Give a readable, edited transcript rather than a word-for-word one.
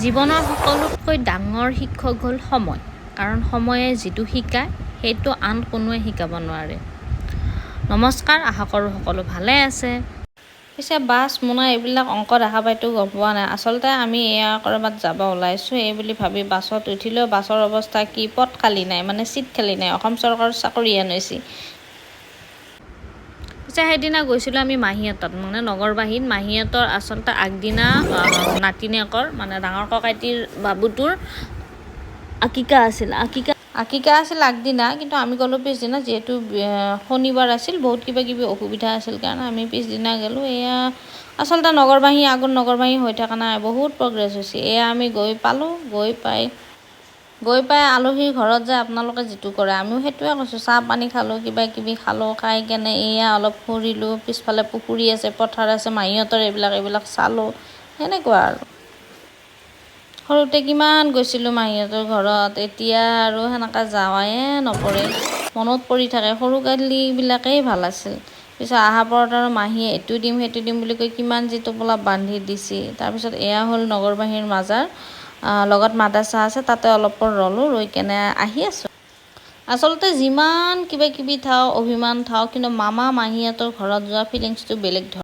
জীৱনৰ সকলোতকৈ ডাঙৰ শিক্ষক হ'ল সময়। কাৰণ সময়ে যিটো শিকায় সেইটো আন কোনোৱে শিকাব নোৱাৰে। নমস্কাৰ, আশা কৰোঁ সকলো ভালে আছে। পিছে বাছ মোনা এইবিলাক অংক দেখা পাইতো গম পোৱা নাই। আচলতে আমি এয়া ক'ৰবাত যাব ওলাইছোঁ এই বুলি ভাবি বাছত উঠিলেও বাছৰ অৱস্থা কি, পথ খালী নাই, মানে চিট খালী নাই। অসম চৰকাৰৰ চাকৰি আনিছে। পিছে সেইদিনা গৈছিলোঁ আমি মাহীহঁতত, মানে নগৰবাহীত। মাহীহঁতৰ আচলতে আগদিনা নাতিনীয়েকৰ মানে ডাঙৰ ককাইটিৰ বাবুটোৰ আকিকা আছিল আগদিনা, কিন্তু আমি গ'লোঁ পিছদিনা। যিহেতু শনিবাৰ আছিল, বহুত কিবা কিবি অসুবিধা আছিল কাৰণে আমি পিছদিনা গ'লোঁ। এয়া আচলতে নগৰবাহী আগত নগৰবাহী হৈ থকা নাই, বহুত প্ৰগ্ৰেছ হৈছে। এয়া আমি গৈ পালোঁ, গৈ পাই আলহীৰ ঘৰত যায় আপোনালোকে যিটো কৰে আমিও সেইটোৱে কৈছোঁ। চাহ পানী খালোঁ, কিবা কিবি খালোঁ, খাই কেনে এয়া অলপ ফুৰিলোঁ। পিছফালে পুখুৰী আছে, পথাৰ আছে, মাহীহঁতৰ এইবিলাক চালোঁ, সেনেকুৱা আৰু। সৰুতে কিমান গৈছিলোঁ মাহীহঁতৰ ঘৰত, এতিয়া আৰু সেনেকৈ যোৱাই নপৰে। মনত পৰি থাকে সৰুকালিবিলাকেই ভাল আছিল। পিছত অহাৰ পৰত আৰু মাহীয়ে এইটো দিম সেইটো দিম বুলি কৈ কিমান যি টোপোলা বান্ধি দিছে। তাৰপিছত এয়া হ'ল নগৰবাহীৰ মাজাৰ, লগত মাদ্ৰাছা আছে, তাতে অলপ ৰ'লোঁ, ৰৈ কেনে আহি আছোঁ। আচলতে যিমান কিবা কিবি থাওক, অভিমান থাওক, কিন্তু মামা মাহীহঁতৰ ঘৰত যোৱা ফিলিংছটো বেলেগ ধৰণৰ।